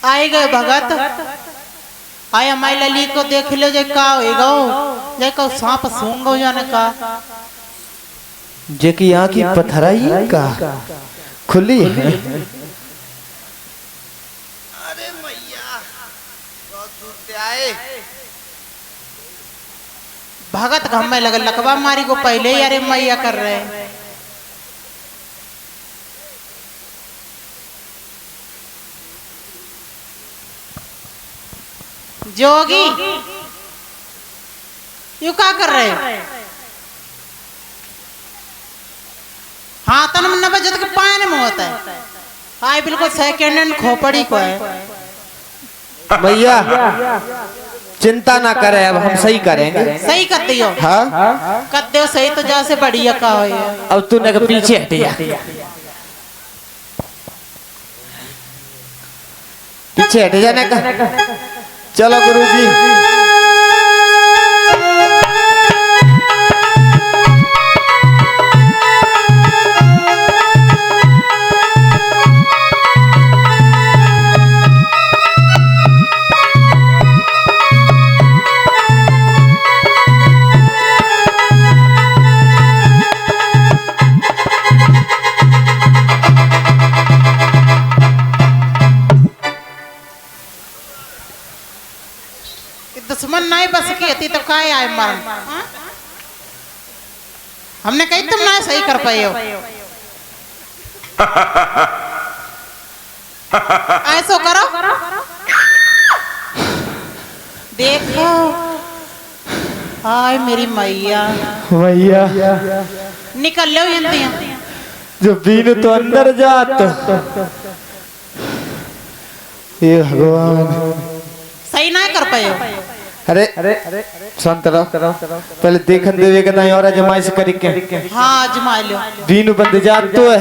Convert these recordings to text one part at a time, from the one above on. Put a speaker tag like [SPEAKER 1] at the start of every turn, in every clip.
[SPEAKER 1] आए गए भगत आए हमारी लली को देख लो जे का होएगा जे को सांप सूंघो जाने का
[SPEAKER 2] जे की आँख की पथराई का खुली है।
[SPEAKER 3] अरे मैया बहुत दूर से आए।
[SPEAKER 1] भगत घम में लगा लकवा मारी को पहले ही अरे मैया कर रहे हैं। जोगी यू क्या कर रहे हो? हाँ तन में नब्बे जत के पाए में होता है। हाँ बिल्कुल सेकेंड हैंड खोपड़ी को है।
[SPEAKER 2] भैया चिंता ना करे, अब हम सही करेंगे।
[SPEAKER 1] सही कर दियो।
[SPEAKER 2] हाँ
[SPEAKER 1] कर दियो सही तो जैसे बढ़िया का हो।
[SPEAKER 2] अब तूने के पीछे हट जा, पीछे हट जाने का। चलो गुरुजी।
[SPEAKER 1] दुश्मन नहीं बस की थी तो काय आए मरण। हमने कही तुम ना सही कर पाए हो। ऐसो करो देखो। हाय मेरी मैया
[SPEAKER 2] भैया
[SPEAKER 1] निकल लो यंतियां
[SPEAKER 2] जो बीन तो अंदर जात। ये भगवान
[SPEAKER 1] सही ना कर पाए हो।
[SPEAKER 2] अरे शांत रहो, पहले देखन देवे के नहीं और जमाइश करके।
[SPEAKER 1] हाँ जमा लो।
[SPEAKER 2] बीन बंद जात तो है।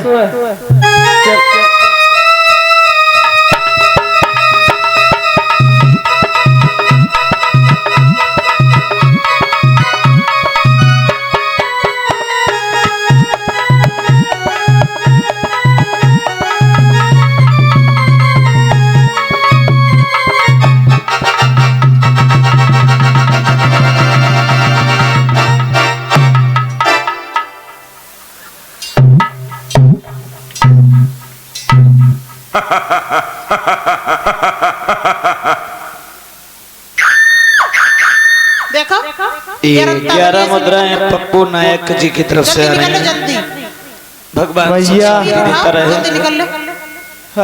[SPEAKER 1] देखो
[SPEAKER 4] 11 मुद्राएं पप्पू नायक जी की तरफ से आ रही हैं। भगवान
[SPEAKER 2] भैया
[SPEAKER 1] निकल लो।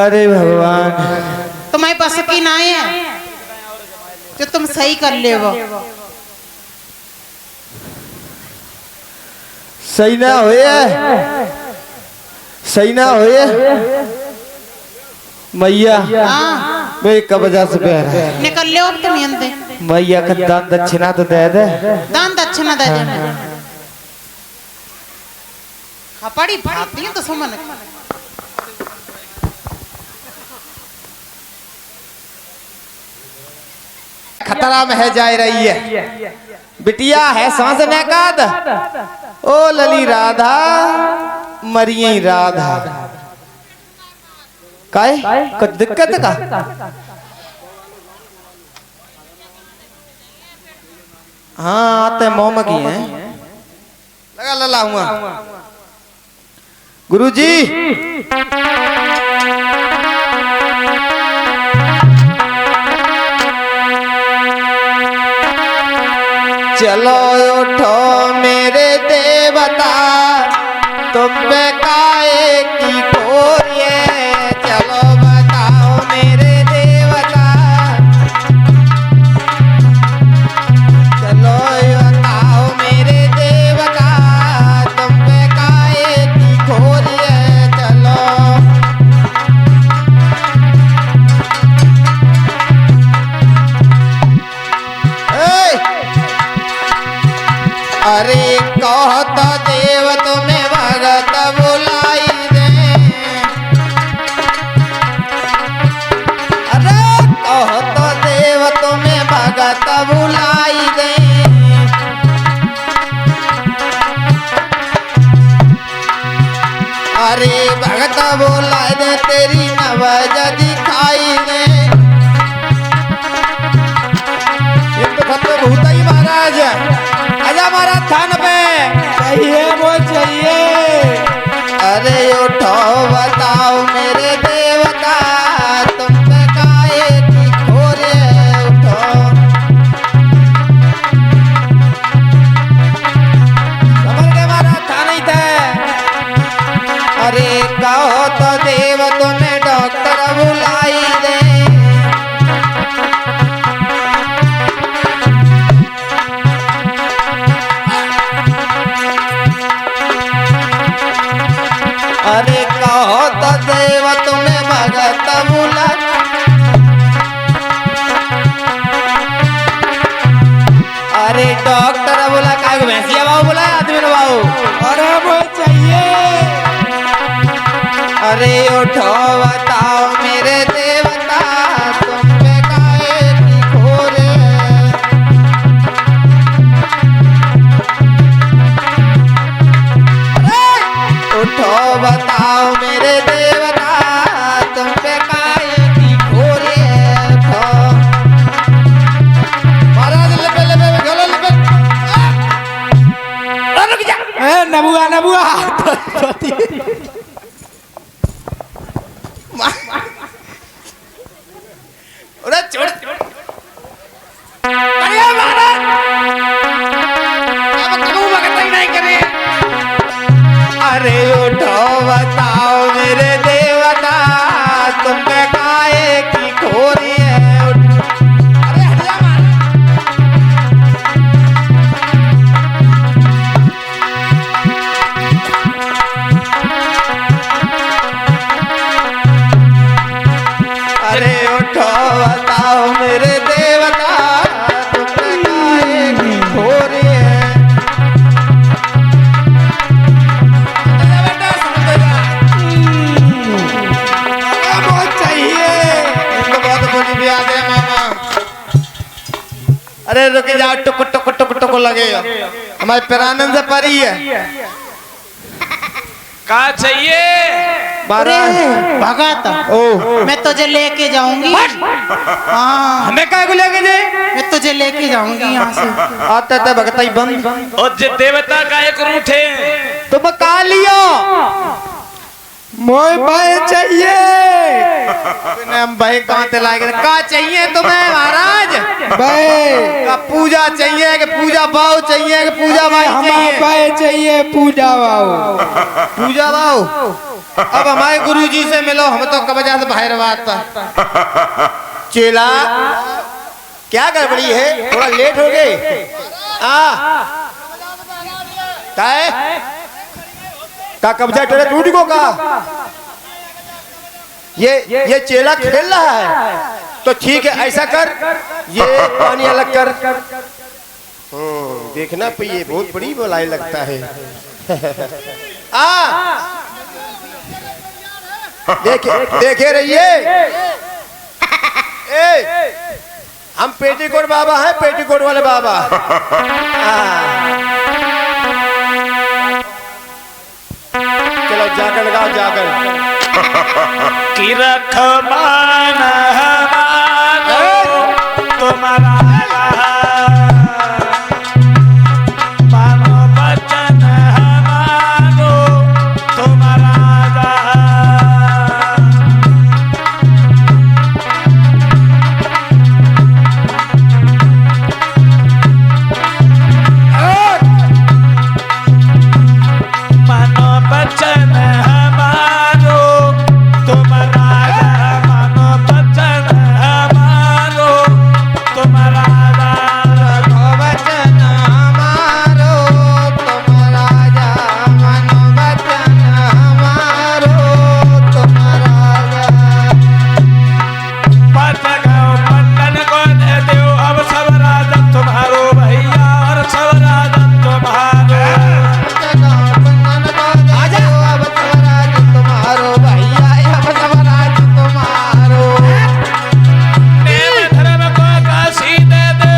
[SPEAKER 2] अरे भगवान
[SPEAKER 1] तुम्हारे पास की ना है जो तुम सही कर ले वो।
[SPEAKER 2] सही ना होए, सही ना होए मैया। मैं कब वजह से बह रहा है।
[SPEAKER 1] निकल लो अब तुम यंते।
[SPEAKER 2] मैया का दान दक्षिणा तो दे दे।
[SPEAKER 1] दान दक्षिणा दे दे। खपड़ी भाती है तो सुमन
[SPEAKER 2] खतरा में है जा रही है। बिटिया है सांस में काद। ओ लली राधा मरिए राधा काय कुछ दिक्कत का? हाँ आते मोम की है। लगा लला हुआ गुरुजी। चलो उठो मेरे देवता तुम पे काहे की खोरिए। चलो बताओ मेरे देवता, चलो बताओ मेरे देवता तुम पे काहे की खोरिए। चलो अरे कहो तो देव तुम्हें भगत बुलाई दे। अरे कहो तो देव तुम्हें भगत बुलाई दे। अरे भगत बुलाई दे तेरी नवज दिखाई दे। अरे उठो बताओ मेरे देवता तुम पे काहे की खोरे उठो। समझ के मारा था नहीं था। अरे कहो तो देव तुम्हें डॉक्टर बुलाई दे। अरे कहो तो देव तुम्हें भगत बुला। अरे डॉक्टर बोला का भैंसिया बाबू बोला आदमी बाबू। अरे वो चाहिए। अरे उठो बताओ मेरे देवता तुम पे काहे की खोरे। उठो बताओ मेरे देवता तुम पे काहे की खोरे। उठो महाराज लेबे लेबे गलो लेबे। रुक जा। ए नबुआ नबुआ। अरे छोड़। अरे महाराज अब कबू भगत नहीं करे। अरे उठो बताओ मेरे देवता तुम पे काहे की खोरी है। अरे हट जा अरे उठो बताओ मेरे देवता तुम पे काहे की खोरी है। अरे रुक जाओ टुक टुक टुक टुक लगेगा हमारे पेरानंद से परी है।
[SPEAKER 4] का चाहिए
[SPEAKER 2] महाराज
[SPEAKER 1] भगत
[SPEAKER 2] ओ
[SPEAKER 1] मैं तुझे लेके जाऊंगी। हाँ
[SPEAKER 2] हमें काय को लेके जाए।
[SPEAKER 1] मैं तुझे लेके जाऊंगी यहाँ से।
[SPEAKER 2] आता था भगत ही बंद।
[SPEAKER 4] और जे देवता का एक रूठे
[SPEAKER 2] तुम का लियो मोय भाई चाहिए। हम भाई कहाँ ते लाए का चाहिए तुम्हें महाराज। भाई का पूजा चाहिए कि पूजा भाव चाहिए कि पूजा भाई चाहिए। भाई चाहिए पूजा भाव। पूजा भाव अब हमारे गुरुजी से मिलो हम तो कबजा से बाहर बात पर। चेला क्या गड़बड़ी है थोड़ा लेट हो गए। का कब्जा टेढ़े टूट को का। ये चेला खेल रहा है तो ठीक है ऐसा कर ये पानी अलग कर। देखना पे ये बहुत बड़ी बुलाई लगता है। देखे रहिए। हम पेटीकोट बाबा हैं पेटीकोट वाले बाबा। चलो जाकर लगाओ जाकर।
[SPEAKER 4] की रखमान हमारो तुम्हारा मानो बचन हमारो तुम्हारा मानो बचन हमारो तुम्हारा मानो बचन हमारो तुम्हारा
[SPEAKER 2] वचन हमारो तुम्हारा मनो वचन हमारो तुम्हारा।
[SPEAKER 4] पत गाँव पट्टन को दे दो अब सब राजन तुम्हारो भैया और सब राजन तुम्हारो।
[SPEAKER 2] तुम्हारो भैया अब स्वराज तुम्हारो।
[SPEAKER 4] देव धर्म को काशी दे दो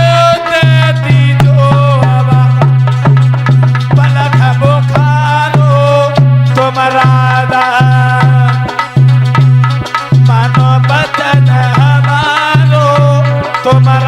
[SPEAKER 4] देती जो हवा पलक बुखारो तुम्हारा मानो बचन हमारो तुम्हारा